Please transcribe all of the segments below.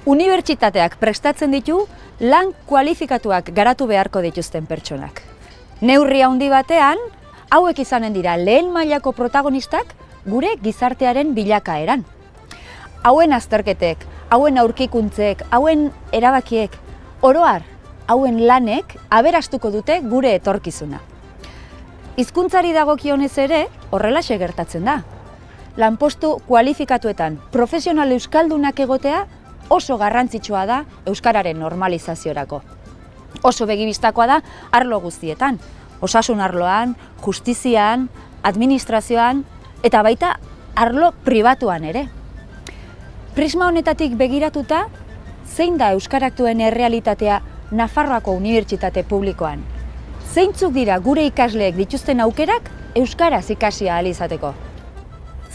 Unibertsitateak prestatzen ditu lan kualifikatuak garatu beharko dituzten pertsonak. Neurri handi batean, hauek izanen dira lehen mailako protagonistak gure gizartearen bilakaeran. Hauen azterketek, hauen aurkikuntzek, hauen erabakiek, oro har, hauen lanek aberastuko dute gure etorkizuna. Hizkuntzari dagokionez ere, horrelaxe gertatzen da. Lanpostu kualifikatuetan profesional euskaldunak egotea oso garrantzitsua da euskararen normalizaziorako. Oso begibistakoa da arlo guztietan, osasun arloan, justizian, administrazioan eta baita arlo pribatuan ere. Prisma honetatik begiratuta, zein da euskarak duen errealitatea Nafarroako Unibertsitate Publikoan? Zeintzuk dira gure ikasleek dituzten aukerak euskaraz ikasi ahal izateko?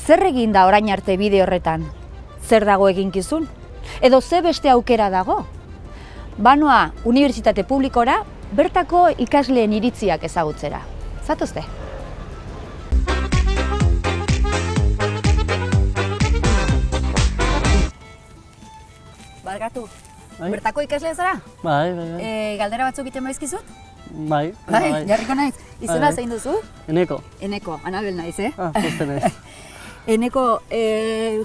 Zer egin da orain arte bide horretan? Zer dago eginkizun? Edo ze beste aukera dago? Banoa Unibertsitate Publikora bertako ikasleen iritziak ezagutzera. Zatozte? Barkatu, bertako ikaslea zara? Bai. Galdera batzuk egiten baizkizut? Bai. Jarriko naiz. Izena zein duzu? Eneko. Eneko, Anabel naiz, Poste naiz. Eneko,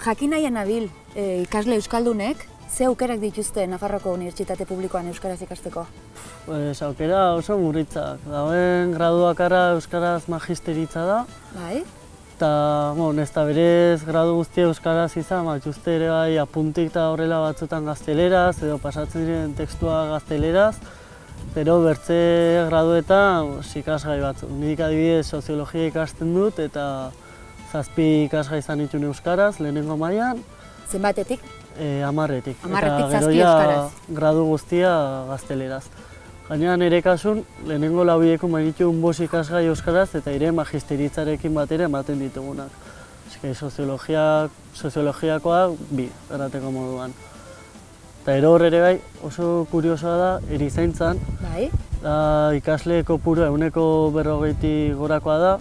jakin nahian nabil ikasle euskaldunek, ze aukerak dituzte Nafarroako Unibertsitate Publikoan euskaraz ikasteko? Pues aukera oso murritzak. Dauen gradu bakarra euskaraz magisteritza da. Bai? Eta, nesta berez gradu guztia euskaraz izan, dituzte ere bai apuntik eta horrela batzutan gazteleraz, edo pasatzen diren tekstua gazteleraz. Pero bertze graduetan ikasgai batzuk. Nik adibidez soziologia ikasten dut eta 7 ikasgai izan dituen euskaraz, lehenengo mailan. Zenbatetik? 10etik. 10etik 7 Eta euskaraz. gradu guztia gazteleraz. Gainera nire kasun, lehenengo lauieko mainitu 5 ikasgai euskaraz eta ire magisteritzarekin batera ematen ditugunak. Soziologiakoa 2, erateko moduan. Eta hor ere bai, oso kuriosoa da, erizaintzan, ikasle kopurua 140 gorakoa da,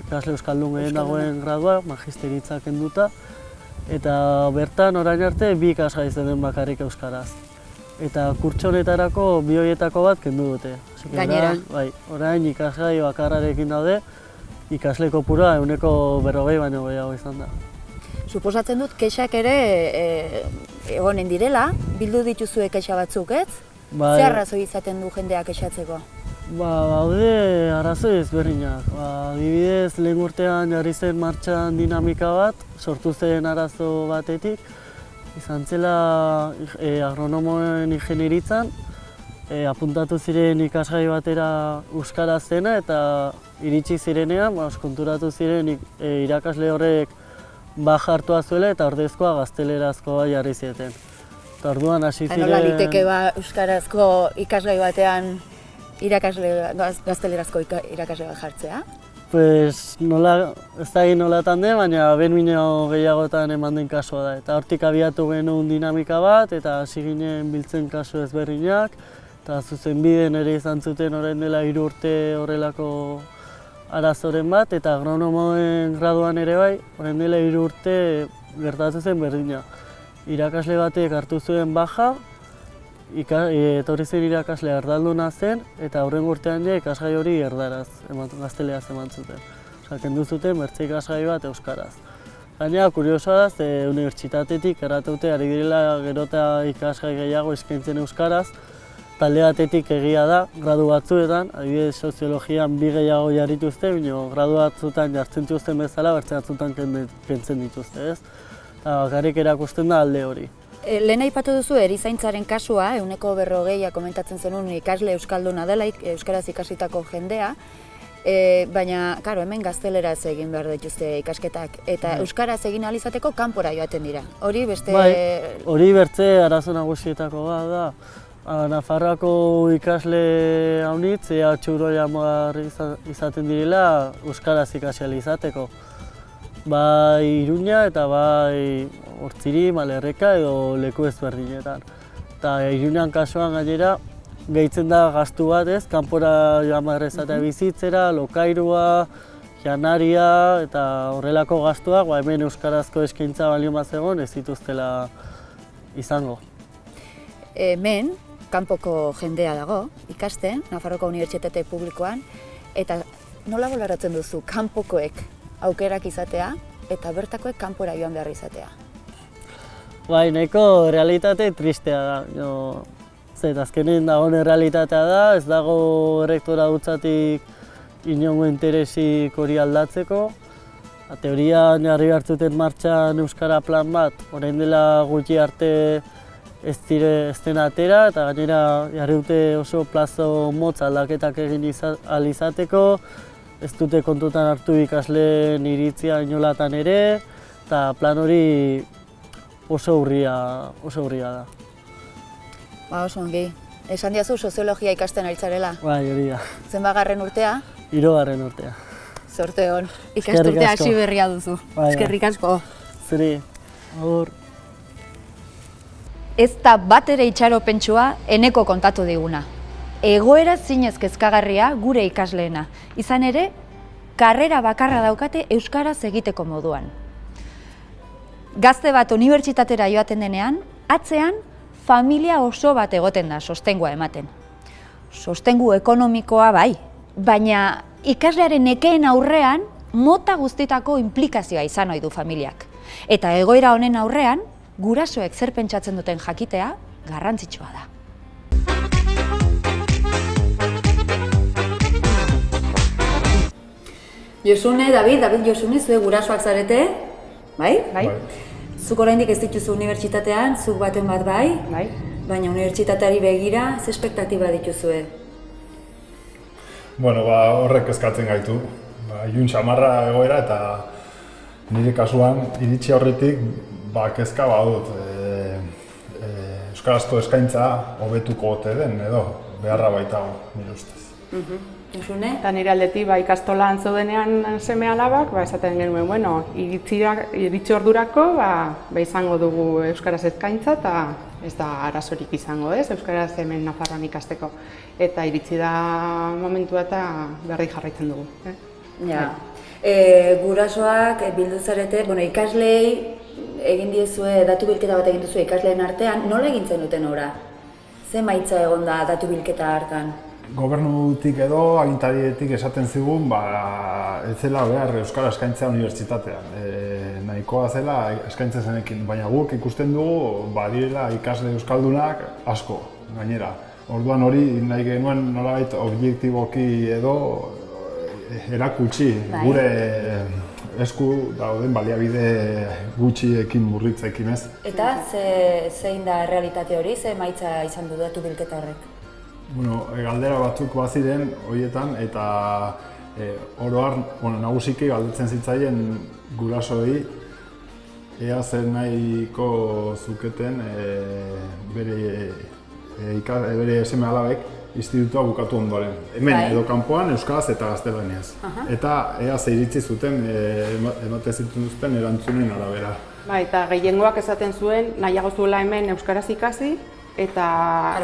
ikasle euskaldun gehien dagoen gradua, magisteritza kenduta, eta bertan orain arte 2 ikasgai zeuden bakarrik euskaraz. Eta kurtso honetarako 2 horietako bat kendu dute. Gainera? Bai, orain ikasgai bakarrarekin daude, ikasle kopurua 140 baino gehiago izan da. Suposatzen dut kexak ere egonen direla, bildu dituzue kexa batzuk, ez? Ze arrazoi izaten du jendeak kexatzeko? Baude arrazoi ezberdinak. Adibidez, lehen urtean jarri zen martxan dinamika bat, sortu zen arazo batetik. Izan zela agronomoen ingenieritzan, apuntatu ziren ikasgai batera euskaraz zena eta iritsi zirenean, konturatu ziren irakasle horrek baja hartua zuela eta ordezkoa gaztelerazkoa jarri zieten. Eta orduan hasi ziren... Nola liteke euskarazko ikasgai batean gaztelerazko irakasle bat jartzea? Pues ez da egin nolatan den, baina behin gehiagotan eman den kasua da. Eta hortik abiatu genuen dinamika bat eta hasi ginen biltzen kasu ezberdinak. Eta zuzenbiden ere izan zuten orain dela 3 urte horrelako arazoren bat, eta agronomoen graduan ere bai, orain dela 3 urte gertatu zen berdina. Irakasle batek hartu zuen baja, etorri zen irakasle erdalduna zen, eta hurrengo urtean ikasgai hori erdaraz, gazteleraz eman zuten. Kendu zuten bertze ikasgai bat euskaraz. Gainera, kuriosoa da, unibertsitatetik erratute ari direla gero eta ikasgai gehiago eskaintzen euskaraz, talde batetik egia da, gradu batzuetan, adibidez soziologian 2 gehiago jarrituzte, baina gradu batzuetan jartzen dituzten bezala, bertze batzuetan kentzen dituzte, ez? Bakarrik erakusten da alde hori. Lehen aipatu duzu erizaintzaren kasua, 140 komentatzen zenun ikasle euskalduna dela, euskaraz ikasitako jendea, baina, hemen gazteleraz egin behar dituzte ikasketak, eta euskaraz egin ahal izateko kanpora joaten dira. Hori beste... Hori bertze arazo nagusietako da. Nafarroako ikasle haunitz, txuroi hamar izaten direla euskaraz ikasi ahal izateko. Bai Iruña eta bai Hortziri, Malerreka edo leku ezberdinetan. Eta Iruñan kasuan gainera gehitzen da gastu bat, ez? Kanpora joan behar izatea bizitzera, lokairua, janaria eta horrelako gastuak, hemen euskarazko eskaintza balio bat zegoen ez dituztela izango. hemen, kanpoko jendea dago, ikasten, Nafarroako Unibertsitate Publikoan, eta nola baloratzen duzu kanpokoek aukerak izatea eta bertakoek kanpora joan behar izatea? Bai, nahiko realitate tristea da. Azkenen dagoen realitatea da, ez dago rektora dutzatik inongo interesik hori aldatzeko. Teorian jarri hartzuten martxan Euskara plan bat, orain dela gutxi arte ez den atera, eta gainera jarri dute oso plazo motz aldaketak egin ahal izateko, ez dute kontutan hartu ikasleen iritzia inolatan ere, eta plan hori oso urria da. Ba, oso ongi. Esan diazu soziologia ikasten ari zarela? Bai, hori da. Zenbagarren urtea? 3. urtea. Zorte hon. Ikasturtea hasi berria duzu. Bai, eskerrik asko. Zuri. Agur. Ez da bat ere itxaropentsua Eneko kontatu diguna. Egoera zinez kezkagarria gure ikasleena. Izan ere, karrera bakarra daukate euskaraz egiteko moduan. Gazte bat unibertsitatera joaten denean, atzean familia oso bat egoten da sostengua ematen. Sostengu ekonomikoa bai, baina ikaslearen nekeen aurrean mota guztietako inplikazioa izan ohi du familiak. Eta egoera honen aurrean, gurasoek zer pentsatzen duten jakitea garrantzitsua da. Josune, David Josune, zue gurasoak zarete? Bai? Bai. Zuk oraindik ez dituzu unibertsitatean, zuk baten bat bai? Bai. Baina unibertsitateari begira, ze espektatiba dituzue? Bueno, horrek kezkatzen gaitu. Ilun xamarra egoera eta nire kasuan iritsi aurretik kezka badut. Euskarazko eskaintza hobetuko ote den edo beharra baitago, nire ustez. Josune? Eta nire aldetik ikastolan zeudenean seme alabak, esaten genuen, iritsi ordurako izango dugu euskaraz eskaintza eta ez da arazorik izango, euskaraz hemen Nafarroan ikasteko. Eta iritsi da momentua eta berri jarraitzen dugu. Ja. Gurasoak bildu zarete, ikasleei egin diezue, datu bilketa bat egin duzu ikasleen artean, nola egin zen duten ora? Ze maitza egon da datu bilketa hartan? Gobernutik edo agintarietik esaten zigun, ez zela behar euskara eskaintzea unibertsitatean. Nahikoa zela eskaintzen zenekin, baina guk ikusten dugu badirela ikasle euskaldunak asko, gainera. Orduan hori nahi genuen nolabait objektiboki edo erakutsi gure esku dauden baliabide gutxiekin murritzekin ez. Eta zein da errealitate hori, ze emaitza izan du datu bilketa horrek? Galdera batzuk baziren horietan eta oro har nagusiki galdetzen zitzaien gurasoei ea zer nahiko zuketen bere seme alabek institutua bukatu ondoren. Hemen edo kanpoan euskaraz eta gaztelaniaz. Eta ea ze iritzi zuten ematen zituzten erantzunen arabera. Eta gehiengoak esaten zuen nahiago zuela hemen euskaraz ikasi eta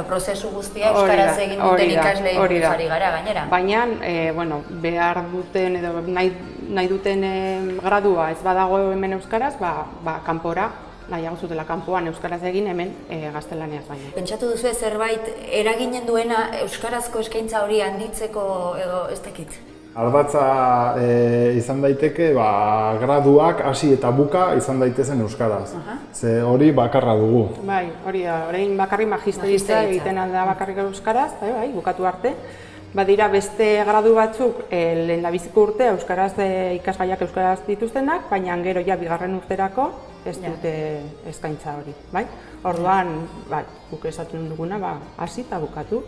prozesu guztia euskaraz egin duten ikasleei buruz ari gara gainera. Baina, behar duten edo nahi duten gradua ez badago hemen euskaraz, kanpora, nahiago zutela kanpoan euskaraz egin hemen gaztelaniaz baina. Pentsatu duzu zerbait eraginen duena euskarazko eskaintza hori handitzeko edo ez dakit? Ardatza izan daiteke graduak hasi eta buka izan daitezen euskaraz. Ze hori bakarra dugu. Bai, hori da, orain bakarrik magisteritza egiten da bakarrik euskaraz, bukatu arte. Badira beste gradu batzuk lehendabiziko urte euskaraz ikasgaiak euskaraz dituztenak, baina gero ja bigarren urterako ez dute eskaintza hori. Orduan, guk esaten duguna hasi eta bukatu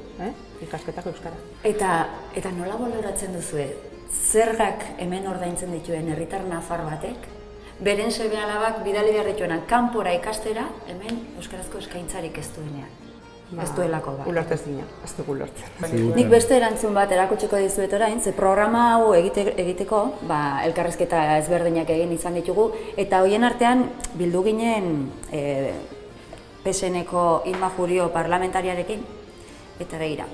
ikasketak euskaraz. Eta nola baloratzen duzue? Zergak hemen ordaintzen dituen herritar nafar batek, beren seme alabak bidali behar dituenak kanpora ikastera, hemen euskarazko eskaintzarik ez duenean. Ez duelako Ulertezina, ez dugu ulertzen. Nik beste erantzun bat erakutsiko dizuet orain, ze programa hau egiteko elkarrizketa ezberdinak egin izan ditugu, eta horien artean bildu ginen PSN-eko Inma Jurio parlamentariarekin, eta begira.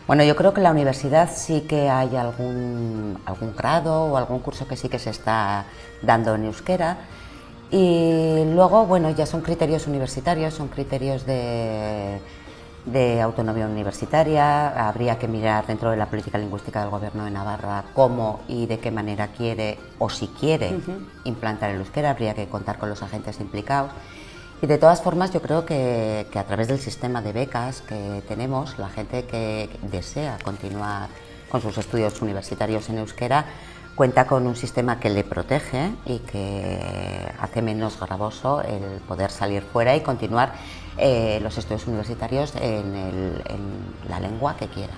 Bueno, yo creo que en la universidad sí que hay algún grado o algún curso que sí que se está dando en euskera Y luego, bueno, ya son criterios universitarios, son criterios de autonomía universitaria. Habría que mirar dentro de la política lingüística del Gobierno de Navarra cómo y de qué manera quiere o si quiere implantar el euskera. Habría que contar con los agentes implicados. Y de todas formas, yo creo que a través del sistema de becas que tenemos, la gente que desea continuar con sus estudios universitarios en euskera cuenta con un sistema que le protege y que hace menos gravoso el poder salir fuera y continuar los estudios universitarios en la lengua que quiera.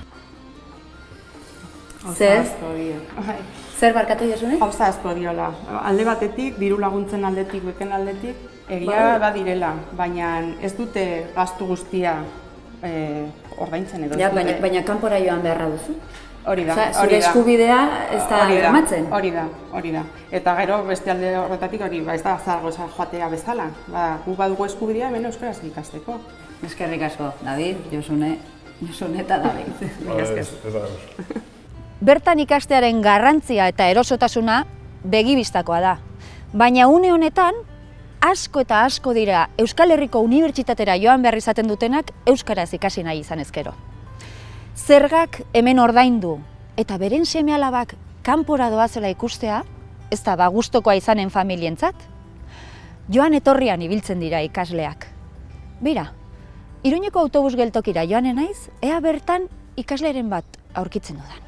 Zer barkatu diozune? Gauza asko diola. Alde batetik, diru laguntzen aldetik, beken aldetik, egia badirela, baina ez dute gastu guztia ordaintzen edo. Ja, baina kanpora joan beharra duzu. Hori da, zure eskubidea ez da bermatzen. Hori da. Eta gero beste alde horretatik hori, ez da zaragoza joatea bezala. Gu badugu eskubidea hemen euskaraz ikasteko. Eskerrik asko, David, Josune eta David. Bertan ikastearen garrantzia eta erosotasuna begibistakoa da. Baina une honetan, asko eta asko dira Euskal Herriko Unibertsitatera joan behar izaten dutenak euskaraz ikasi nahi izan ezkero. Zergak hemen ordaindu eta beren seme-alabak kanpora doazela ikustea, ez da gustukoa izanen familientzat. Joan etorrian ibiltzen dira ikasleak. Bira, Iruñeko autobus geltokira joanen naiz, ea bertan ikasleren bat aurkitzen dudan.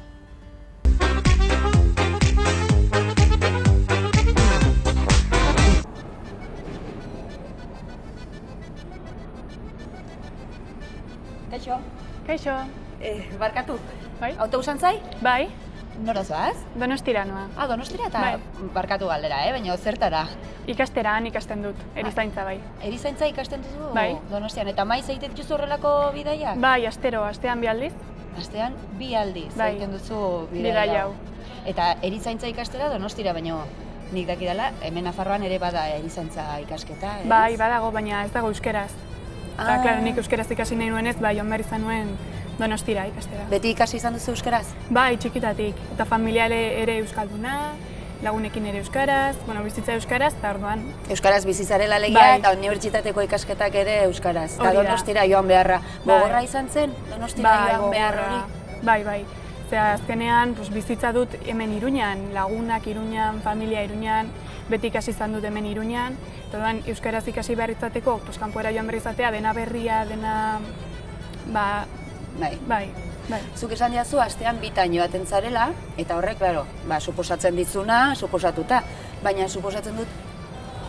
Kaixo. Kaixo. Barkatu, Bai? autobusan zai? Bai, Nora zoaz? Donostira noa. Donostira eta Bai. barkatu galdera, baina zertara? Ikasteran ikasten dut, erizaintza bai. Erizaintza ikasten duzu Bai. Donostian, eta maiz egiten dituzu horrelako bidaiak? Bai, astean 2 aldiz. Astean 2 aldiz Bai. egiten duzu Bidaia hau. Eta erizaintza ikastera Donostira, baino nik dakidala, hemen Nafarroan ere bada erizaintza ikasketa, ez? Bai, badago, baina ez dago euskeraz. Eta, klaro, nik euskeraz ikasi nahi nuenez, bai, joan behar izan nuen Donostira ikastera. Beti ikasi izan duzu euskaraz? Bai, txikitatik. Eta familia ere euskalduna, lagunekin ere euskaraz, bizitza euskaraz, eta orduan. Euskaraz bizitzarela legia Bai. eta unibertsitateko ikasketak ere euskaraz. Eta Hori da. Donostira joan beharra. Bai. Gogorra izan zen Donostira joan behar hori? Bai. Zera, azkenean bizitza dut hemen Iruñan, lagunak Iruñan, familia Iruñan, beti ikasi izan dut hemen Iruñan. Eta orduan, euskaraz ikasi behar izateko, kanpoera joan behar izatea, dena berria, dena... Bai. Zuk esan diazu, astean 2 joaten zarela, eta horrek, suposatzen ditzuna, suposatuta. Baina suposatzen dut,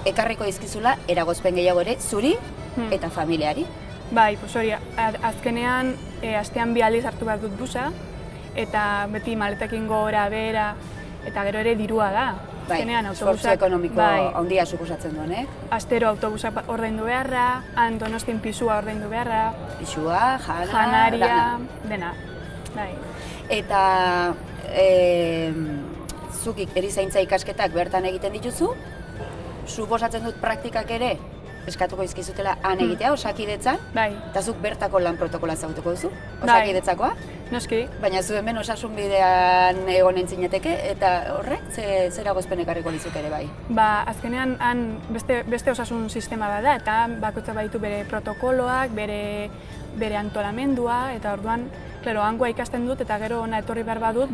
ekarriko dizkizula, eragozpen gehiago ere, zuri eta familiari. Bai, hori, azkenean, astean 2 aldiz hartu behar dut busa, eta beti maletekin gora, bera, eta gero ere dirua da. Bai, esfortzu ekonomiko handia suposatzen duen, Astero autobusa ordaindu beharra, han Donostian pisua ordaindu beharra. Pisua, janaria, dena. Bai. Eta zuk erizaintza ikasketak bertan egiten dituzu, suposatzen dut praktikak ere eskatuko izkizutela han egitea, osakidetzan, bai. Eta zuk bertako lan protokola ezagutuko duzu, osakidetzakoa. Noski. Baina zu hemen osasun bidean egon entzinateke, eta horrek zer agozpen ekarriko dizuk ere bai? Azkenean han beste osasun sistema bat da, eta bakoitzak baditu bere protokoloak, bere antolamendua, eta orduan, hangoa ikasten dut, eta gero ona etorri behar badut,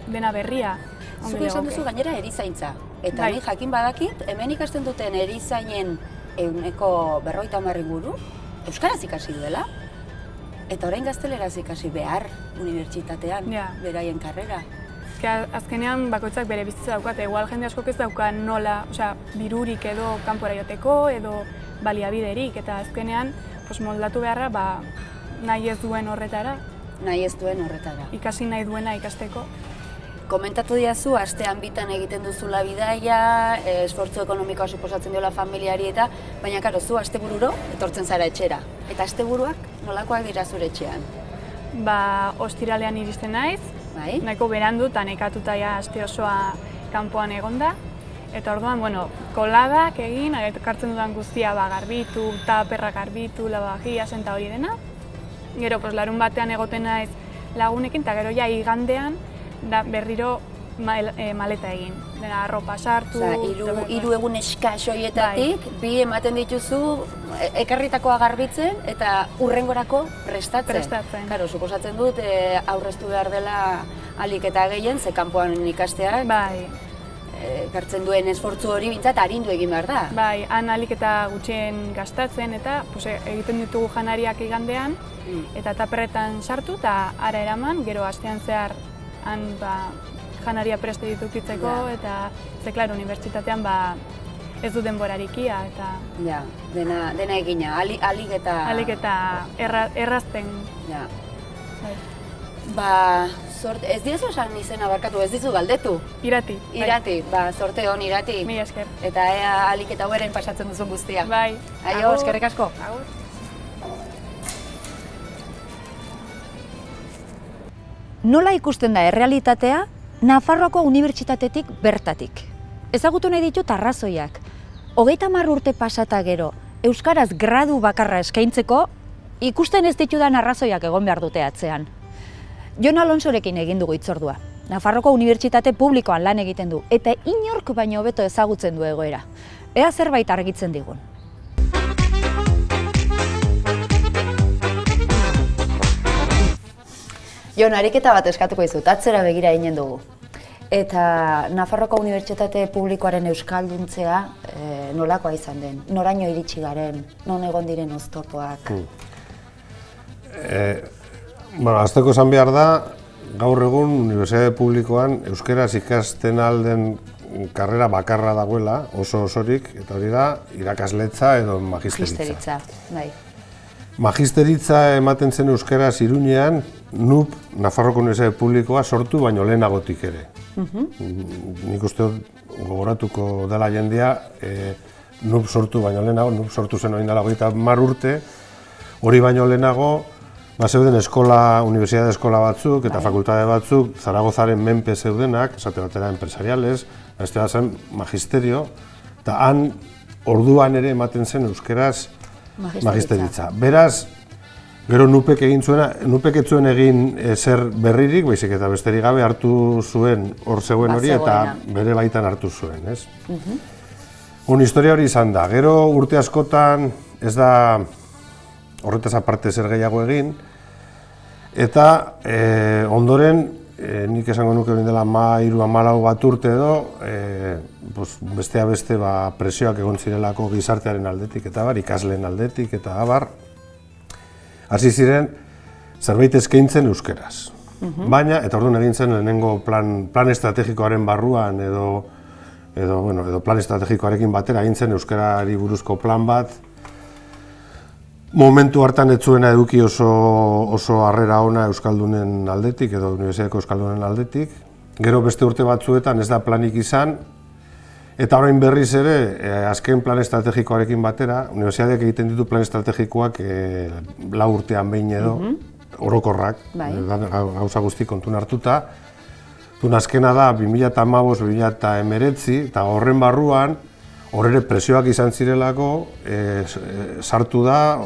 dena berria. Zuk esan duzu gainera erizaintza, eta ni jakin badakit, hemen ikasten duten erizainen 50 inguru, euskaraz ikasi duela, eta orain gazteleraz ikasi behar unibertsitatean, beraien karrera. Azkenean bakoitzak bere bizitza daukate, igual jende askok ez dauka nola, dirurik edo kanpora joteko, edo baliabiderik, eta azkenean moldatu beharra nahi ez duen horretara. Nahi ez duen horretara. Ikasi nahi duena ikasteko. Komentatu diazu, astean 2 egiten duzula bidaia, esfortzu ekonomikoa suposatzen diola familiari eta, baina karo, zu astebururo etortzen zara etxera. Eta asteburuak nolakoak dira zure etxean? Ostiralean iristen naiz, nahiko berandu eta nekatuta aste osoa kanpoan egonda. Eta orduan, koladak egin, ekartzen dudan guztia garbitu, taperrak garbitu, lavagia, senta hori dena. Gero, larun batean egoten naiz lagunekin, eta gero igandean, berriro maleta egin. Dena arropa sartu. Hiru egun eskas horietatik, bi ematen dituzu ekarritakoa garbitzen eta hurrengorako prestatzen. Karo, suposatzen dut aurreztu behar dela ahalik eta gehien, ze kanpoan ikasteak. Bai. Gartzen duen esfortzu hori bintzat arindu egin behar da. Bai, han ahalik eta gutxien gastatzen eta egiten ditugu janariak igandean eta taperretan sartu eta ara eraman, gero astean zehar han janaria preste ditukitzeko eta ze klaro, unibertsitatean ez du denborarikia eta... Ja, dena egina, ahalik eta errazten. Ja. Ez diezu esan izena barkatu, ez dizu galdetu? Irati. Irati, sorte hon Irati. Mila esker. Eta ea ahalik eta hueren pasatzen duzun guztia. Bai. Aio, eskerrik asko. Agur. Nola ikusten da errealitatea Nafarroako Unibertsitatetik bertatik? Ezagutu nahi ditut arrazoiak. 30 urte pasata gero, euskaraz gradu bakarra eskaintzeko, ikusten ez ditudan arrazoiak egon behar dute atzean. Jon Alonsorekin egin dugu hitzordua. Nafarroko Unibertsitate publikoan lan egiten du, eta inork baino hobeto ezagutzen du egoera. Ea zerbait argitzen digun. Jon, ariketa bat eskatuko dizut, atzera begira eginen dugu. Eta Nafarroko Unibertsitate publikoaren euskalduntzea nolakoa izan den? Noraino iritsi garen? Non egon diren oztopoak? Azteko esan behar da, gaur egun Unibertsitate publikoan euskaraz ikasten alden karrera bakarra dagoela, osorik, eta hori da, irakasletza edo magisteritza. Bai. Magisteritza ematen zen euskaraz Iruñean, NUP, Nafarroko Unibertsitate publikoa, sortu baino lehenagotik ere. Nik uste gogoratuko dela jendea, NUP sortu baino lehenago, NUP sortu zen hori dela 30 urte, hori baino lehenago, zeuden unibertsitate eskola batzuk eta fakultate batzuk Zaragozaren menpe zeudenak, esate batera empresariales, beste bat zen magisterio, eta han orduan ere ematen zen euskeraz magisteritza. Beraz, gero NUPek egin zuena, NUPek ez zuen egin zer berririk, baizik eta besterik gabe hartu zuen hor zegoen hori eta bere baitan hartu zuen, ez? Historia hori izan da. Gero urte askotan ez da horretaz aparte zer gehiago egin, eta ondoren, nik esango nuke hori dela 13-14 bat urte edo, besteak beste presioak egon zirelako gizartearen aldetik eta ikasleen aldetik eta abar, hasi ziren zerbait eskaintzen euskeraz. Baina, eta orduan egin zen lehenengo plan estrategikoaren barruan edo plan estrategikoarekin batera egin zen euskarari buruzko plan bat, momentu hartan ez zuena eduki oso harrera ona euskaldunen aldetik edo unibertsitateko euskaldunen aldetik. Gero beste urte batzuetan ez da planik izan, eta orain berriz ere, azken plan estrategikoarekin batera, unibertsitateak egiten ditu plan estrategikoak 4 urtean behin edo, orokorrak, gauza guzti kontun hartuta. Azkena da 2015-2019 eta horren barruan, hor ere presioak izan zirelako, sartu da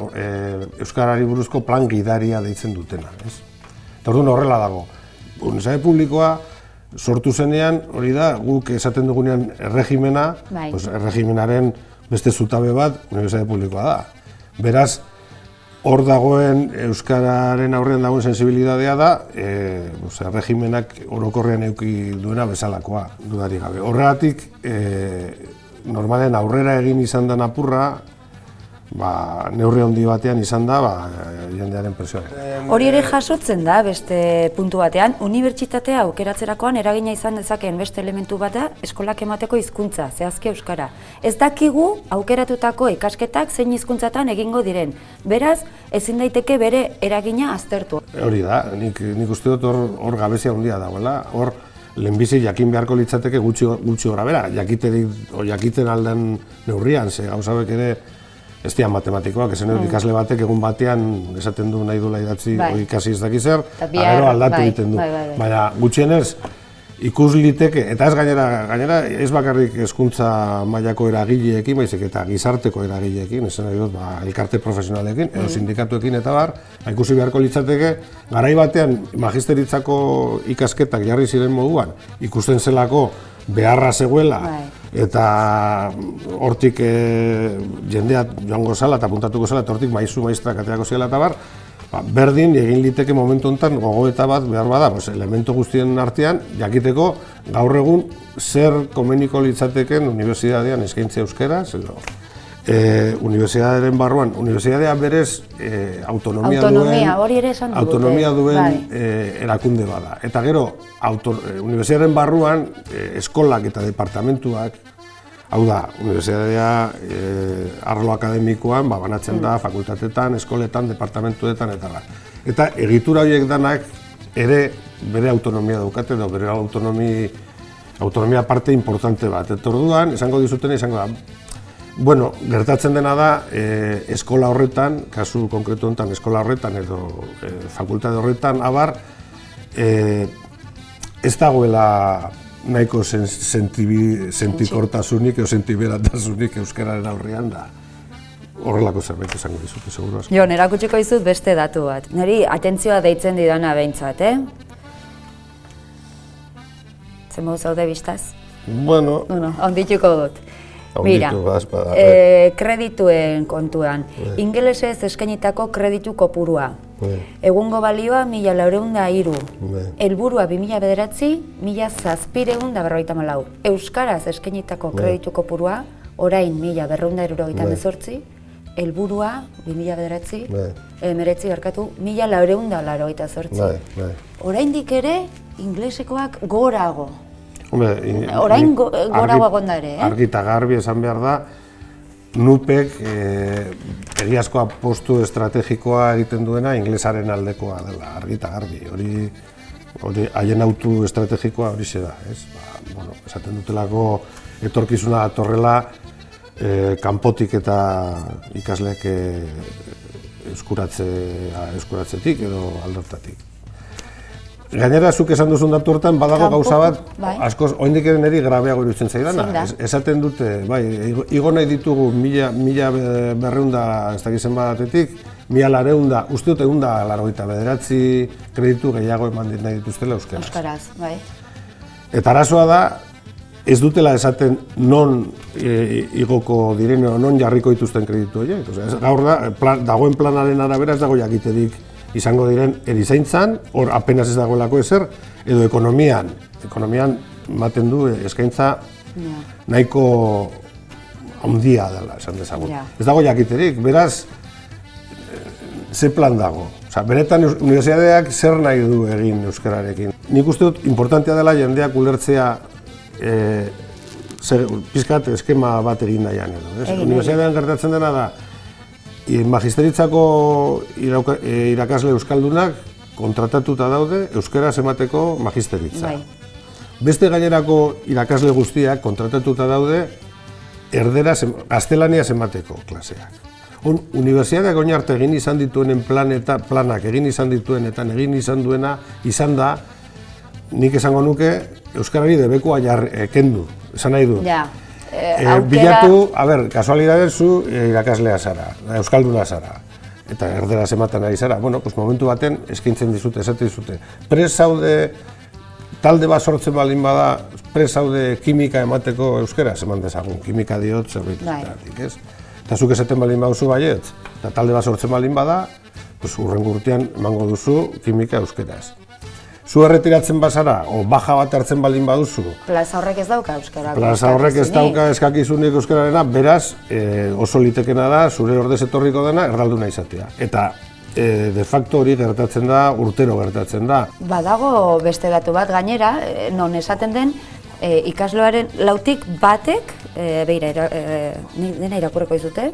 euskarari buruzko plan gidaria deitzen dutena. Eta orduan horrela dago. Unibertsitate publikoa sortu zenean, hori da, guk esaten dugunean erregimena, erregimenaren beste zutabe bat unibertsitate publikoa da. Beraz, hor dagoen euskararen aurrean dagoen sensibilitatea da, erregimenak orokorrean eduki duena bezalakoa, dudarik gabe. Horregatik, normalen aurrera egin izan da apurra, neurri handi batean izan da jendearen presioa. Hori ere jasotzen da beste puntu batean, unibertsitatea aukeratzerakoan eragina izan dezakeen beste elementu bat da eskolak emateko hizkuntza, zehazki euskara. Ez dakigu aukeratutako ikasketak zein hizkuntzatan egingo diren. Beraz, ezin daiteke bere eragina aztertu. Hori da, nik uste dut hor gabezia handia dagoela. Hor lehenbizi jakin beharko litzateke gutxi gora bera, jakiten alden neurrian, ze gauzabek ere ez dian matematikoak, ezen ikasle batek egun batean esaten du nahi duela idatzi ikasi ez dakiz zer, gero aldatu egiten du. Baina gutxienez, ikus liteke, eta ez gainera ez bakarrik hezkuntza mailako eragileekin, baizik eta gizarteko eragileekin, esan nahi dut, elkarte profesionalekin, edo sindikatuekin eta bar, ikusi beharko litzateke, garai batean magisteritzako ikasketak jarri ziren moduan, ikusten zelako beharra zegoela, eta hortik jendea joango zala eta puntatuko zala, eta hortik maistrak aterako zela eta bar, berdin egin liteke momentu honetan gogoeta bat behar bada, elementu guztien artean, jakiteko gaur egun zer komeniko litzateken unibertsitatean eskaintzea euskeraz, unibertsitatearen barruan, unibertsitatea berez autonomia duen erakunde bada. Eta gero, unibertsitatearen barruan eskolak eta departamentuak, hau da, unibertsitatea arlo akademikoan banatzen da fakultatetan, eskoletan, departamentuetan eta bar. Eta egitura horiek danak ere bere autonomia daukate edo bere autonomia parte importante bat. Eta orduan, esango dizuten, izango da, bueno, gertatzen dena da, eskola horretan, kasu konkretu honetan eskola horretan edo fakultate horretan, abar, ez dagoela nahiko sentikortasunik edo sentiberatasunik euskararen aurrean da. Horrelako zerbait esango dizute, seguru asko. Jon, erakutsiko dizut beste datu bat. Niri atentzioa deitzen didana behintzat, Zer modu zaude biztaz? Bueno, ondituko dut. Mira, kredituen kontuan, ingelesez eskainitako kreditu kopurua. Egungo balioa 1403, helburua 2009, 1754. Euskaraz eskainitako kreditu kopurua, orain 1278, helburua 2009, 1488. Oraindik ere, inglesekoak gorago. Orain gorago egon da ere, Argi eta garbi esan behar da, NUPek egiazko apostu estrategikoa egiten duena inglesaren aldekoa dela, argi eta garbi. Hori haien autu estrategikoa hori da, ez? Esaten dutelako etorkizuna datorrela kanpotik eta ikasleek eskuratzetik edo aldortatik. Gainera, zuk esan duzun datu hortan, badago gauza bat, askoz, oraindik ere niri grabeago iruditzen zaidana. Esaten dute, igo nahi ditugu 1200 ez dakizen batetik, 1200, uste dut 189 kreditu gehiago eman nahi dituztela euskaraz. Euskaraz, bai. Eta arazoa da, ez dutela esaten non igoko diren, non jarriko dituzten kreditu horiek. Gaur da, dagoen planaren arabera ez dago jakiterik izango diren erizaintzan, hor apenas ez dagoelako ezer, edo ekonomian ematen du eskaintza nahiko handia dela, esan dezagun. Ez dago jakiterik, beraz, ze plan dago? Benetan unibertsitateak zer nahi du egin euskararekin. Nik uste dut importantea dela jendeak ulertzea pizkat eskema bat egin nahian edo. Unibertsitatean gertatzen dena da, magisteritzako irakasle euskaldunak kontratatuta daude euskaraz emateko magisteritza. Beste gainerako irakasle guztiak kontratatuta daude gaztelaniaz emateko klaseak. Unibertsitateak orain arte egin izan dituenen planak egin izan dituenetan egin izan duena izan da, nik esango nuke euskarari debekoa kendu, esan nahi du. Bilatu, kasualidadez zu irakaslea zara, euskalduna zara, eta erderaz ematen ari zara. Momentu baten eskaintzen dizute, esaten dizute. Prest zaude, talde bat sortzen baldin bada, prest zaude kimika emateko euskaraz eman dezagun, kimika diot zerbait ez? Eta zuk esaten baldin baduzu baietz, eta talde bat sortzen baldin bada, hurrengo urtean emango duzu kimika euskaraz. Zu erretiratzen bazara, o baja bat hartzen baldin baduzu. Plaza horrek ez dauka euskara. Plaza horrek ez dauka eskakizunik euskararena, beraz, oso litekena da, zure ordez etorriko dena, erdalduna izatea. Eta de facto hori gertatzen da, urtero gertatzen da. Badago beste datu bat gainera, non esaten den, ikaslearen lautik batek, dena irakurreko izute,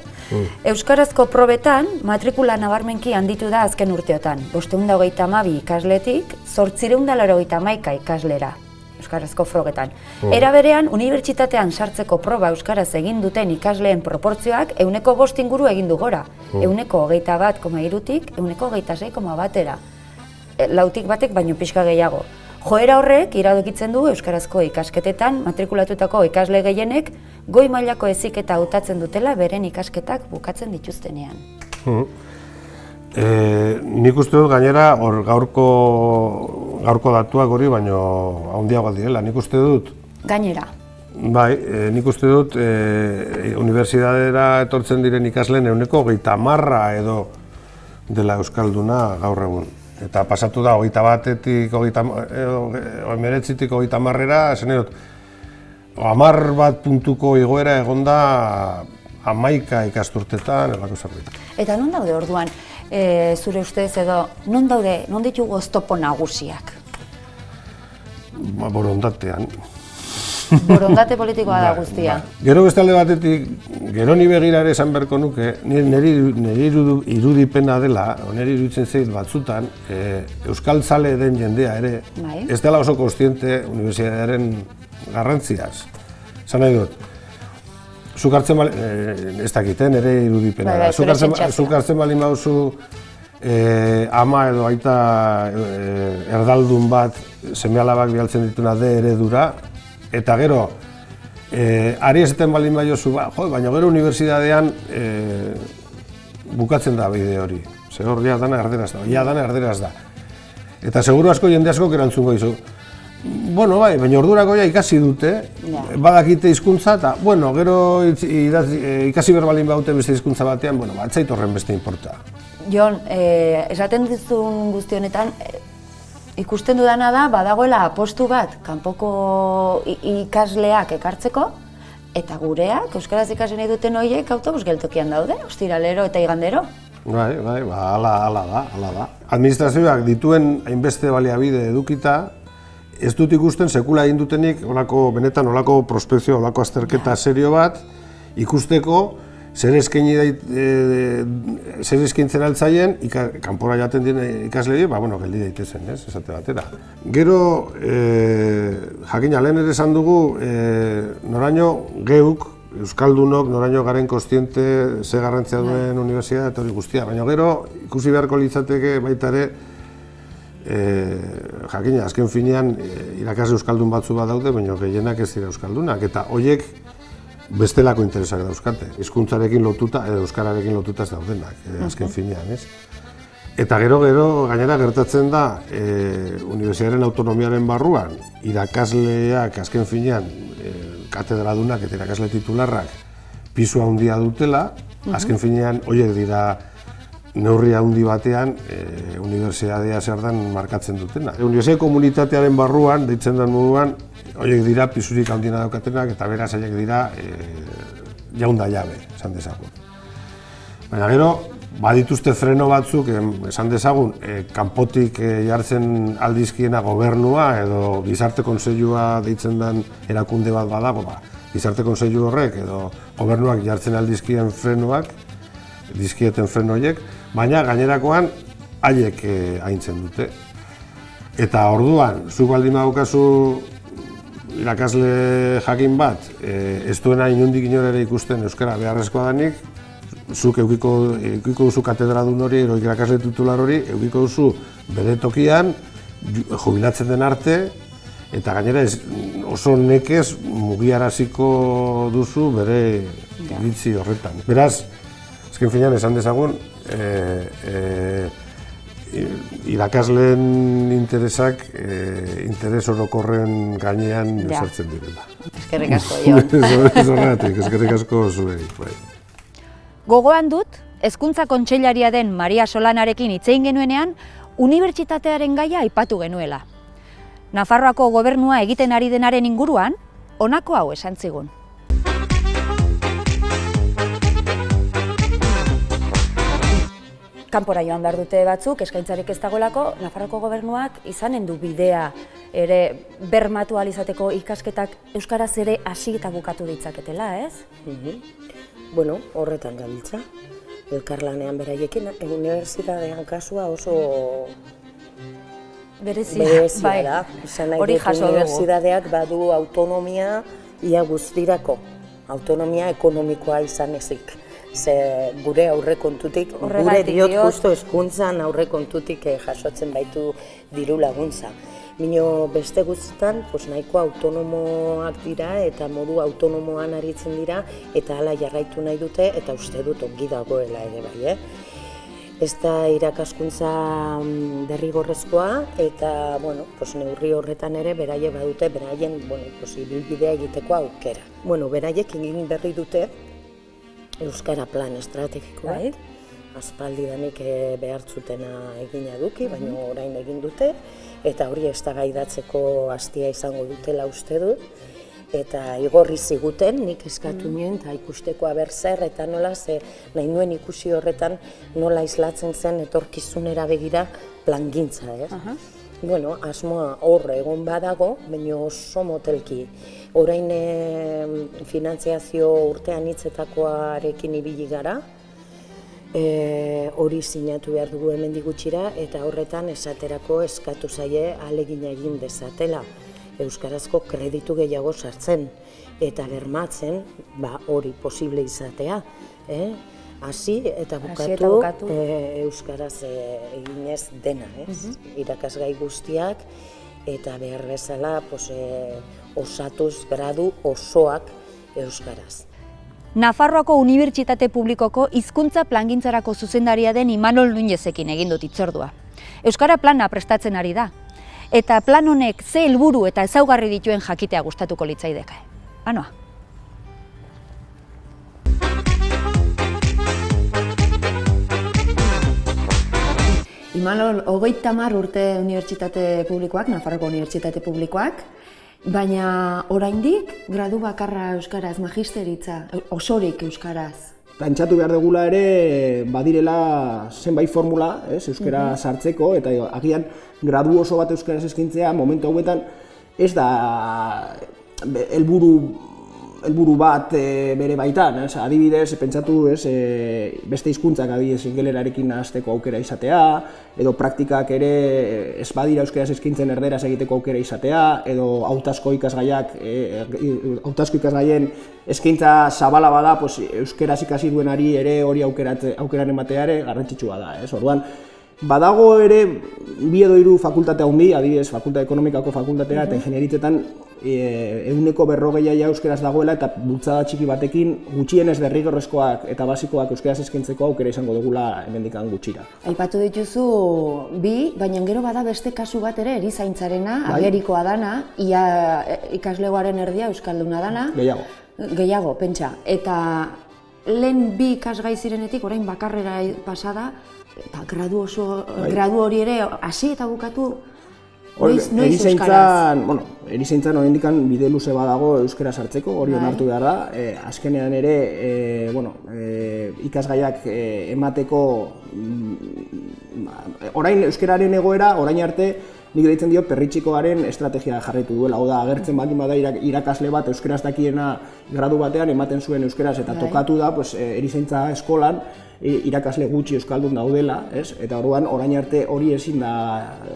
euskarazko probetan matrikula nabarmenki handitu da azken urteotan. 522 ikasletik, 891 ikaslera euskarazko frogetan. Era berean, unibertsitatean sartzeko proba euskaraz egin duten ikasleen proportzioak 5% inguru egin du gora. 21,3tik 26,1-era. Lautik batek baino pixka gehiago. Joera horrek iradokitzen du euskarazko ikasketetan matrikulatutako ikasle gehienek goi mailako heziketa hautatzen dutela beren ikasketak bukatzen dituztenean. Nik uste dut gainera hor gaurko datuak hori baino handiagoak direla. Nik uste dut Gainera. Bai, nik uste dut unibertsitatera etortzen diren ikasleen 30% edo dela euskalduna gaur egun. Eta pasatu da 21-tik 19-tik 30-era, esan dut, 10 puntuko igoera egonda 11 ikasturtetan, elako zerbait. Eta non daude orduan, zure ustez edo, non ditugu oztopo nagusiak? Borondatean. Borondate politikoa da guztia. Gero beste alde batetik, gero ni begira ere esan beharko nuke, niri irudipena dela, niri iruditzen zait batzutan, euskal zale den jendea ere, ez dela oso kontziente unibertsitatearen garrantziaz. Esan nahi dut, zuk hartzen ez dakiten ere irudipena da. Zuk hartzen bali mauzu ama edo aita erdaldun bat seme-alabak bialtzen dituna D eredura, eta gero, ari esaten baldin baiozu, baina gero unibertsitatean bukatzen da bide hori. Zer hor, ja dana erderaz da. Eta seguru asko jende asko erantzungo dizu. Bueno, bai, baina ordurako ja ikasi dute, badakite hizkuntza eta, bueno, gero ikasi berbaldin baute beste hizkuntza batean, bueno, batzait horren beste inporta. Jon, esaten dizun guzti honetan, ikusten dudana da, badagoela apostu bat kanpoko ikasleak ekartzeko, eta gureak, euskaraz ikasi nahi duten horiek autobus geltokian daude, ostiralero eta igandero. Bai, hala da. Administrazioak dituen hainbeste baliabide edukita, ez dut ikusten sekula egin dutenik benetan olako prospekzio, olako azterketa serio bat, ikusteko zer eskaintzen altzaien, kanpora jaten diren ikasleri, geldi daitezen, esate batera. Gero, jakina lehen ere esan dugu, noraino geuk, euskaldunok, noraino garen kontziente ze garrantzia duen unibertsitatea eta hori guztia. Baina gero, ikusi beharko litzateke baita ere, jakina, azken finean, irakasle euskaldun batzu bat daude, baina gehienak ez dira euskaldunak, eta horiek bestelako interesak dauzkate, hizkuntzarekin lotuta edo euskararekin lotuta ez daudenak, azken finean, ez? Eta gero gainera gertatzen da, unibertsitatearen autonomiaren barruan, irakasleak azken finean, katedradunak eta irakasle titularrak pisu handia dutela, azken finean horiek dira neurri handi batean unibertsitatea zer den markatzen dutena. Unibertsitate komunitatearen barruan, deitzen den moduan, horiek dira pisurik handiena daukatenak eta beraz horiek dira jaunda jabe, esan dezagun. Baina gero, badituzte freno batzuk, esan dezagun, kanpotik jartzen aldizkiena gobernua edo gizarte kontseilua deitzen den erakunde bat badago, gizarte kontseilu horrek edo gobernuak jartzen aldizkien frenoak, dizkieten freno horiek, baina gainerakoan haiek aintzen dute. Eta orduan, zuk baldin badaukazu irakasle jakin bat, ez duena inondik inorera ikusten euskara beharrezkoa denik, zuk eukiko duzu katedradun hori, irakasle titular hori, eukiko duzu bere tokian, jubilatzen den arte, eta gainera oso nekez mugiaraziko duzu bere iritzi horretan. Beraz, azken finean esan dezagun, irakasleen interesak interes orokorren gainean sartzen direla. Eskerrik asko, Jon. Eskerrik asko zuei. Gogoan dut, Hezkuntza Kontseilaria den Maria Solanarekin hitz egin genuenean, unibertsitatearen gaia aipatu genuela. Nafarroako gobernua egiten ari denaren inguruan, honako hau esan zigun. Kanpora joan behar dute batzuk, eskaintzarik ez dagoelako, Nafarroako gobernuak izanen du bidea ere bermatu ahal izateko ikasketak euskaraz ere hasi eta bukatu ditzaketela, ez? Bueno, horretan gabiltza. Elkarlanean beraiekin, unibertsitatean kasua oso berezia da. Izan nahi dut unibertsitateak badu autonomia ia guztirako, autonomia ekonomikoa izan ezik. Ze gure aurrekontutik, gure diot justu hezkuntzan aurrekontutik jasotzen baitu diru laguntza. Bino beste guztietan nahiko autonomoak dira eta modu autonomoan aritzen dira eta hala jarraitu nahi dute eta uste dut ongi dagoela ere bai. Ez da irakaskuntza derrigorrezkoa eta neurri horretan ere beraiek badute beraien ibilbidea egiteko aukera. Beraiek egin berri dute Euskara plan estrategikoa, aspaldidanik behartzutena egina duki, baina orain egin dute, eta hori eztabaidatzeko hastia izango dutela uste dut. Eta igorri ziguten, nik eskatu nuen, eta ikusteko aber zer, eta nola, ze nahi nuen ikusi horretan nola islatzen zen etorkizunera begira plangintza, asmoa hor egon badago, baina oso motelki. Orain finantziazio urtean hitzetakoarekin ibili gara, hori sinatu behar dugu hemendik gutxira, eta horretan esaterako eskatu zaie ahalegina egin dezatela. Euskarazko kreditu gehiago sartzen eta bermatzen hori posible izatea. Hasi eta bukatu Euskaraz eginez dena, irakasgai guztiak eta behar bezala osatuz gradu osoak Euskaraz. Nafarroako Unibertsitate Publikoko hizkuntza plangintzarako zuzendaria den Imanol Nuñezekin egin dut hitzordua. Euskara plana prestatzen ari da. Eta plan honek ze helburu eta ezaugarri dituen jakitea gustatuko litzaideke. Anoa. Imanol, 30 urte unibertsitate publikoak, Nafarroko Unibertsitate Publikoak, baina oraindik gradu bakarra euskaraz, magisteritza, osorik euskaraz. Pentsatu behar dugula ere badirela zenbait formula, euskara sartzeko, eta agian gradu oso bat euskaraz eskaintzea momentu hauetan ez da helburu bat bere baitan, adibidez, pentsatu beste hizkuntzak adibidez ingelerarekin hasteko aukera izatea, edo praktikak ere ez badira euskaraz eskaintzen erderaz egiteko aukera izatea, edo hautazko ikasgaien eskaintza zabala bada, euskaraz ikasi duenari ere hori aukeran ematea ere garrantzitsua da. Orduan, badago ere bi edo hiru fakultate handi, adibidez, Fakultate Ekonomikako fakultatea eta ingenieritzetan 140 euskaraz dagoela eta bultzada txiki batekin gutxienez derrigorrezkoak eta basikoak euskaraz eskaintzeko aukera izango dugula hemendikan gutxira. Aipatu dituzu bi, baina gero bada beste kasu bat ere erizaintzarena, agerikoa dana, ia ikaslegoaren erdia euskalduna dana. Gehiago, pentsa. Eta lehen bi ikasgai zirenetik orain bakarrera pasada, gradu hori ere hasi eta bukatu noiz euskaraz? Erizaintzan oraindik bide luze badago euskaraz sartzeko, hori onartu behar da. Azkenean ere, ikasgaiak emateko, orain euskararen egoera, orain arte, nik deitzen dio perritxikoaren estrategia jarraitu duela. Hau da, agertzen baldin bada irakasle bat euskaraz dakiena gradu batean ematen zuen euskaraz eta tokatu da erizaintza eskolan irakasle gutxi euskaldun daudela, eta orduan orain arte hori ezin da,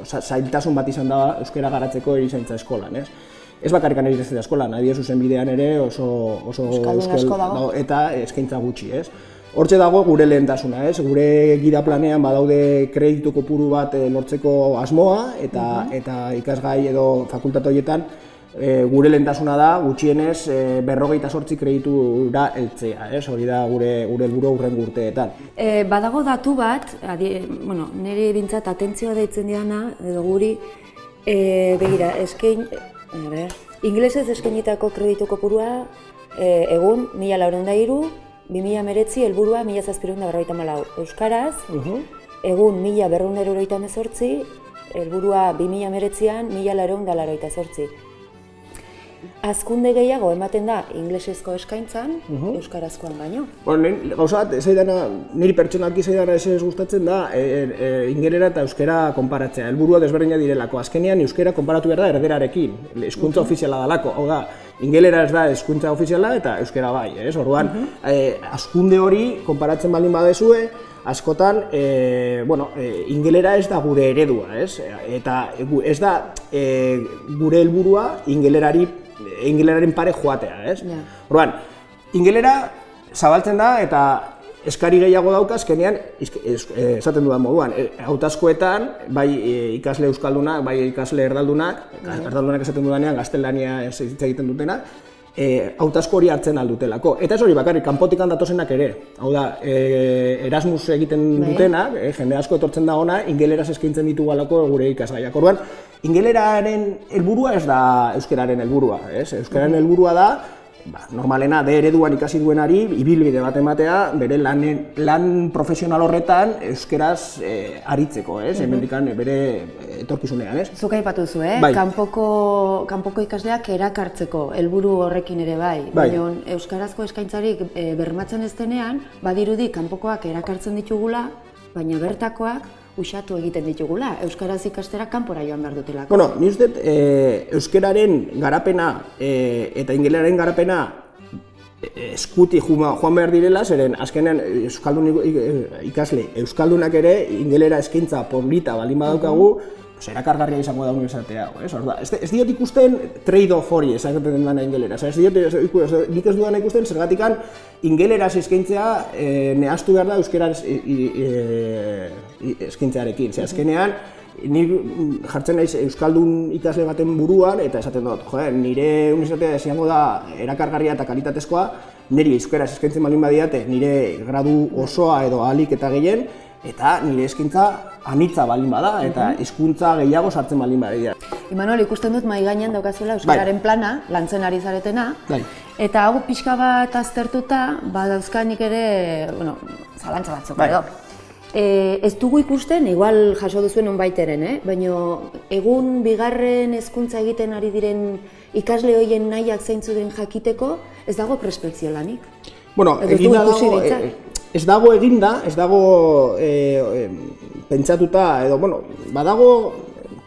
zailtasun bat izan da euskara garatzeko erizaintza eskolan. Ez bakarrik erizaintza eskolan, adibidez zuzenbidean ere oso euskal dago eta eskaintza gutxi. Hortxe dago gure lehentasuna, gure gida planean badaude kreditu kopuru bat lortzeko asmoa eta ikasgai edo fakultate horietan gure lehentasuna da gutxienez 58 kreditura heltzea, hori da gure helburua hurrengo urteetan. Badago datu bat, niri bintzat atentzioa deitzen diana, edo guri, begira, ingelesez eskainitako kreditu kopurua egun 1403, 2019 helburua 1754. Euskaraz, egun 1288, helburua 2019an 1488. Hazkunde gehiago ematen da ingelesezko eskaintzan, euskarazkoan baino. Gauza bat, niri pertsonalki zaidana ez gustatzen da ingelera eta euskara konparatzea. Helburua desberdina direlako. Azkenean euskara konparatu behar da erderarekin, hizkuntza ofiziala dalako. Hau da, ingelera ez da hizkuntza ofiziala eta euskara bai. Orduan, hazkunde hori konparatzen baldin badezue, askotan, ingelera ez da gure eredua, eta ez da gure helburua ingeleraren pare joatea. Orduan, ingelera zabaltzen da eta eskari gehiago dauka azkenean, esaten dudan moduan, hautazkoetan, bai ikasle euskaldunak, bai ikasle erdaldunak esaten dudanean gaztelania hitz egiten dutena, hautazko hori hartzen aldutelako. Eta ez hori bakarrik, kanpotik datozenak ere. Hau da, Erasmus egiten dutenak, jende asko etortzen da ona, ingeleraz eskaintzen ditugalako gure ikasgaiak. Orduan, ingeleraren helburua ez da euskararen helburua, ez? Euskararen helburua da, normalena D ereduan ikasi duenari ibilbide bat ematea bere lan profesional horretan euskaraz aritzeko, hemendikan bere etorkizunean, ez? Zuk aipatu zu, kanpoko ikasleak erakartzeko helburu horrekin ere bai. Baina euskarazko eskaintzarik bermatzen ez denean, badirudi kanpokoak erakartzen ditugula, baina bertakoak usatu egiten ditugula, euskaraz ikastera kanpora joan behar dutelako. Bueno, ni uste euskararen garapena eta ingeleraren garapena eskuti joan behar direla, zeren azkenean ikasle euskaldunak ere ingelera eskaintza polita baldin badaukagu, erakargarria izango da unibertsitatea hau, ez diot ikusten trade-off hori esaten dena ingelera, nik ez dudan ikusten zergatikan ingeleraz eskaintzea nehaztu behar da euskaraz eskaintzearekin, azkenean ni jartzen naiz euskaldun ikasle baten buruan eta esaten dut, nire unibertsitatea izango da erakargarria eta kalitatezkoa, niri euskaraz eskaintzen baldin badiate, nire gradu osoa edo ahalik eta gehien, eta nire eskaintza anitza baldin bada, eta hizkuntza gehiago sartzen baldin bada. Imanol, ikusten dut mahai gainean daukazuela euskararen plana, lantzen ari zaretena, eta hau pixka bat aztertuta, badauzkanik ere, zalantza batzuk edo. Ez dugu ikusten, igual jaso duzuen honbaiteren, baina egun bigarren hezkuntza egiten ari diren ikasle horien nahiak zeintzu den jakiteko, ez dago prospekzio lanik? Bueno, ez dago eginda, ez dago pentsatuta, edo, badago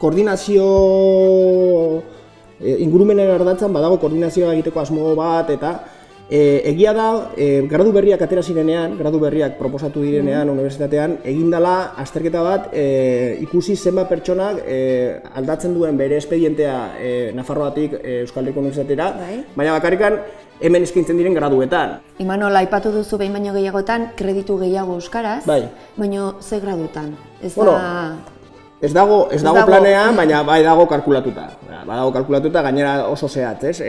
koordinazio ingurumenen ardatzan, badago koordinazioa egiteko asmo bat, eta egia da, gradu berriak atera zirenean, gradu berriak proposatu direnean unibertsitatean, egindala azterketa bat ikusi zenbat pertsonak aldatzen duen bere espedientea Nafarroatik Euskal Herriko Unibertsitatera, baina bakarrikan hemen eskaintzen diren graduetan. Imanol, aipatu duzu behin baino gehiagotan kreditu gehiago euskaraz, baina ze gradutan? Ez dago planean, baina bai dago kalkulatuta. Badago kalkulatuta, gainera oso zehatz, ez?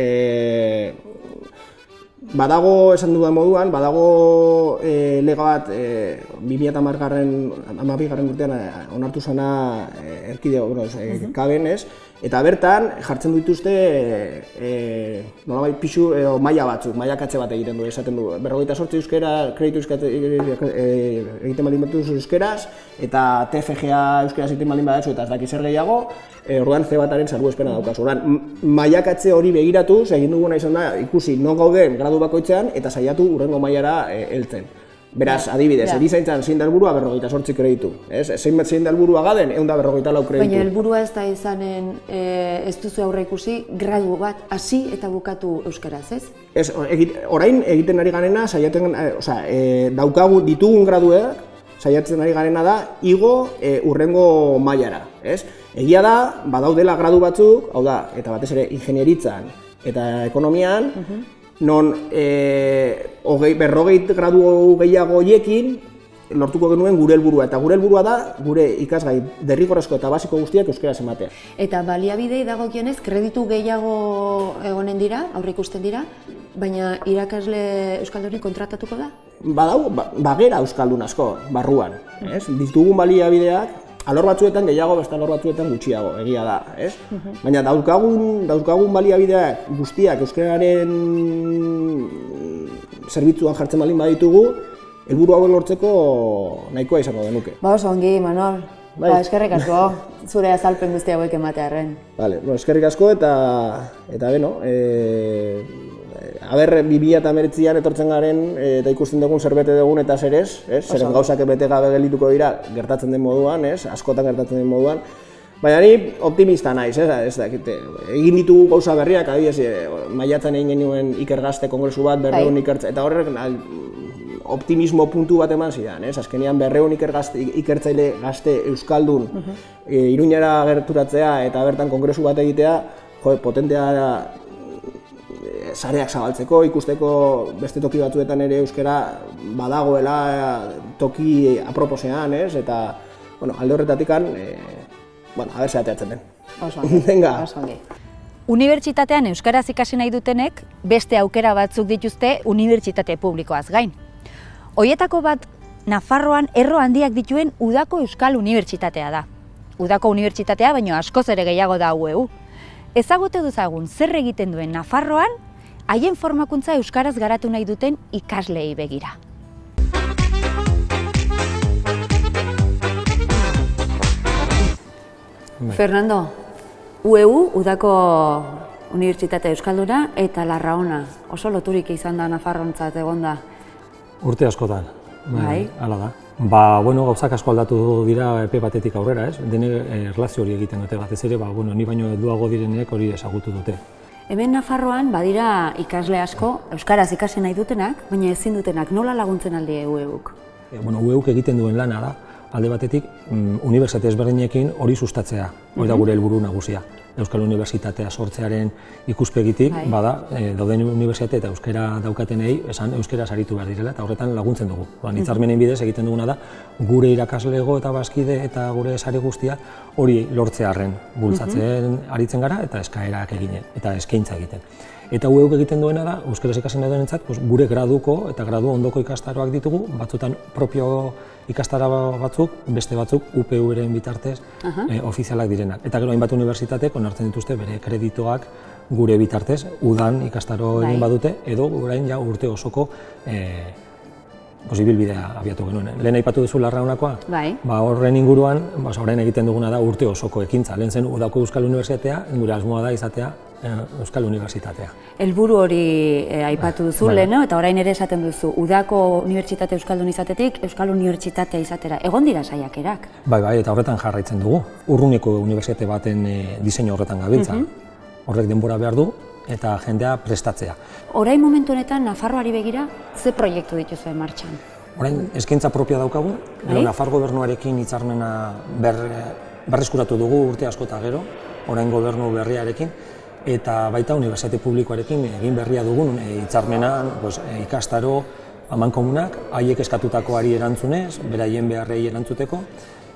Badago, esan dudan moduan, badago lega bat 2010 urtean onartu zena erkidego, kaben, ez? Eta bertan jartzen dituzte nolabait pisu edo maila batzuk, mailakatze bat egiten du, esaten du 58 euskera kreditu egiten baldin batuz euskeraz, eta TFGA euskeraz egiten baldin badatzu eta ez daki zer gehiago, orduan C bataren salbuespena daukazu. Orduan, mailakatze hori begiratu, egin duguna izan da ikusi non gauden gradu bakoitzean eta saiatu hurrengo mailara heltzen. Beraz, adibidez, erizaintzan zein da helburua 58 kreditu. Zein da helburua gaden 154 kreditu. Baina helburua ez da izanen, ez duzu aurre ikusi, gradu bat hasi eta bukatu euskaraz, ez? Ez, orain egiten ari garena, daukagu ditugun graduak, saiatzen ari garena da, igo hurrengo mailara, ez? Egia da, badaudela gradu batzuk, hau da, eta batez ere ingenieritzan eta ekonomian, non 40 gradu gehiago horiekin lortuko genuen gure helburua, eta gure helburua da gure ikasgai derrigorrezko eta basiko guztiak euskaraz ematea. Eta baliabidei dagokionez kreditu gehiago egonen dira, aurreikusten dira, baina irakasle euskaldunik kontratatuko da? Bagera euskaldun asko, barruan, ez? Ditugun baliabideak alor batzuetan gehiago, beste alor batzuetan gutxiago, egia da, ez? Baina daukagun baliabideak guztiak euskararen zerbitzuan jartzen baldin baditugu, helburu hauek lortzeko nahikoa izango genuke. Oso ongi, Manol. Eskerrik asko, zure azalpen guzti hauek ematearren. Eskerrik asko eta beno, aber 2019an etortzen garen eta ikusten dugun zerbete dugun eta zer ez, zeren gauzak bete gabe geldituko dira gertatzen den moduan, askotan gertatzen den moduan. Baina ni optimista naiz, egin ditugu gauza berriak, adibidez, maiatzan egin genuen Iker Gazte kongresu bat, 200 ikertza, eta horrek optimismo puntu bat eman zidan, azkenean 200 ikertzaile gazte euskaldun Iruñara gerturatzea eta bertan kongresu bat egitea, potentea sareak zabaltzeko, ikusteko beste toki batzuetan ere euskara badagoela toki aproposean, ez? Eta, alde horretatikan, aber zehateatzen den. Oso ongi, oso ongi. Unibertsitatean euskaraz ikasi nahi dutenek beste aukera batzuk dituzte unibertsitate publikoaz gain. Hoietako bat Nafarroan erro handiak dituen Udako Euskal Unibertsitatea da. Udako Unibertsitatea baino askoz ere gehiago da UEU. Ezagutu dezagun zer egiten duen Nafarroan haien formakuntza euskaraz garatu nahi duten ikasleei begira. Fernando, UEU, Udako Unibertsitate Euskalduna eta Larraona. Oso loturik izan da Nafarroantzat egonda. Urte askotan, Bai. Hala da. Gauzak asko aldatu dira epe batetik aurrera, ez? Dene erlazio hori egiten dute batez ere, ni baino helduago direnek hori ezagutu dute. Hemen Nafarroan badira ikasle asko euskaraz ikasi nahi dutenak, baina ezin dutenak. Nola laguntzen aldi UEUk? UEUk egiten duen lana da, alde batetik, unibertsitate ezberdinekin hori sustatzea, hori da gure helburu nagusia. Euskal Unibertsitatea sortzearen ikuspegitik, dauden unibertsitate eta euskara daukatenei esan euskara saritu behar direla eta horretan laguntzen dugu. Hitzarmenen bidez egiten duguna da, gure irakaslego eta bazkide eta gure sare guztia hori lortzearren bultzatzen aritzen gara eta eskaerak eginen eta eskaintza egiten. Eta UEUk egiten duena da, euskaraz ikasi nahi duenentzat, gure graduko eta gradu ondoko ikastaroak ditugu, batzutan propio ikastara batzuk, beste batzuk UPU-ren bitartez ofizialak direnak. Eta gero hainbat unibertsitatek onartzen dituzte bere kreditoak gure bitartez, udan ikastaro egin badute, edo orain ja urte osoko ibilbidea abiatu genuen. Lehen aipatu duzu Larraonakoa? Bai. Horren inguruan, orain egiten duguna da urte osoko ekintza. Lehen zen Udako Euskal Unibertsitatea, gure asmoa da izatea Euskal Unibertsitatea. Helburu hori aipatu duzu lehen, eta orain ere esaten duzu, Udako Unibertsitate Euskaldun izatetik Euskal Unibertsitatea izatera. Egon dira saiakerak? Bai, eta horretan jarraitzen dugu. Urruneko unibertsitate baten diseinu horretan gabiltza. Horrek denbora behar du eta jendea prestatzea. Orain momentu honetan Nafarroari begira, ze proiektu dituzue martxan? Orain eskaintza propioa daukagu, Nafar gobernuarekin hitzarmena berreskuratu dugu urte asko eta gero, orain gobernu berriarekin, eta baita unibertsitate publikoarekin egin berria dugun hitzarmena ikastaro amankomunak, haiek eskatutakoari erantzunez, beraien beharrei erantzuteko,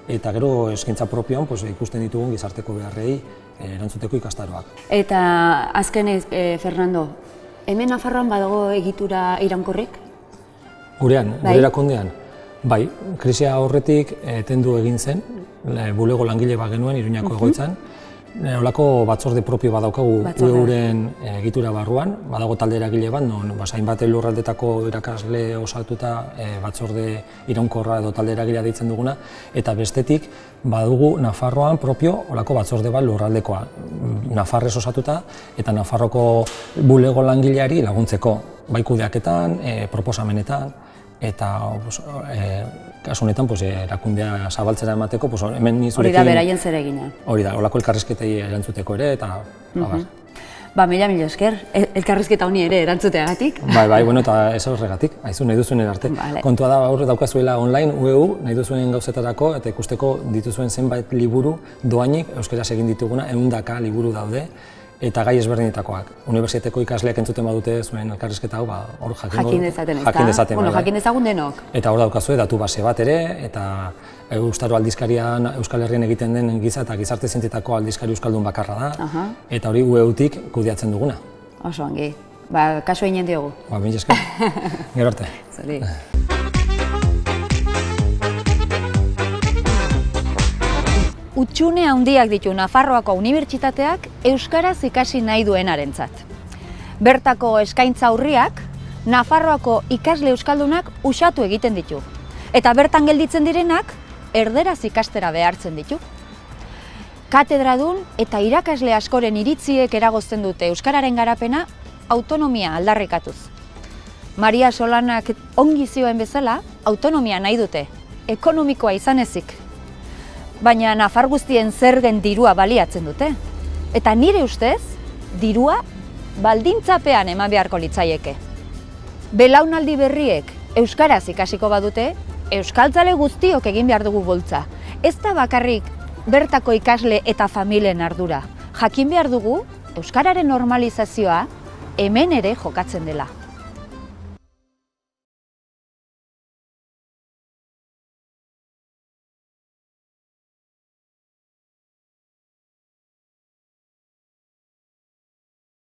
eta gero eskaintza propioan ikusten ditugun gizarteko beharrei erantzuteko ikastaroak. Eta azkenez, Fernando, hemen Nafarroan badago egitura iraunkorrik? Gurean, gure erakondean. Bai, krisia horretik etendu egin zen, bulego langile bat genuen Iruñako egoitzan. Olako batzorde propio badaukagu UEUren egitura barruan, badago talde eragile bat, non hainbat lurraldetako irakasle osatuta batzorde iraunkorra edo talde eragilea deitzen duguna, eta bestetik badugu Nafarroan propio olako batzorde bat lurraldekoa, Nafarrez osatuta eta Nafarroko bulego langileari laguntzeko, bai kudeaketan, proposamenetan, eta kasu honetan erakundea zabaltzera emateko, hemen nizurekin... Hori da beraien zer egina. Hori da, olako elkarrizketei erantzuteko ere, eta... Mila esker, elkarrizketa honi ere erantzuteagatik. Bai, eta ez horregatik, haizu nahi duzuenen arte. Kontua da, aurre daukazuela online UEU, nahi duzuen gauzetarako, eta ikusteko dituzuen zenbait liburu doainik, euskaraz egin dituguna, 100 liburu daude, eta gai ezberdinetakoak. Unibertsitateko ikasleak entzuten badute zuen elkarrizketa hau, hor jakin dezaten. Jakin dezagun denok. Eta hor daukazue datu base bat ere, eta Eustaro aldizkarian Euskal Herrian egiten den giza eta gizarte zientzietako aldizkari euskaldun bakarra da, eta hori UEUtik kudeatzen duguna. Oso ongi. Kasu eginen diogu. Mila esker. Gero arte. Zuri. Hutsune handiak ditu Nafarroako unibertsitateak euskaraz ikasi nahi duenarentzat. Bertako eskaintza urriak Nafarroako ikasle euskaldunak usatu egiten ditu. Eta bertan gelditzen direnak erderaz ikastera behartzen ditu. Katedradun eta irakasle askoren iritziek eragozten dute euskararen garapena autonomia aldarrikatuz. Maria Solanak ongi zioen bezala, autonomia nahi dute, ekonomikoa izan ezik. Baina Nafar guztien zergen dirua baliatzen dute. Eta nire ustez, dirua baldintzapean eman beharko litzaieke. Belaunaldi berriek euskaraz ikasiko badute, euskaltzale guztiok egin behar dugu bultza. Ez da bakarrik bertako ikasle eta familien ardura. Jakin behar dugu, euskararen normalizazioa hemen ere jokatzen dela.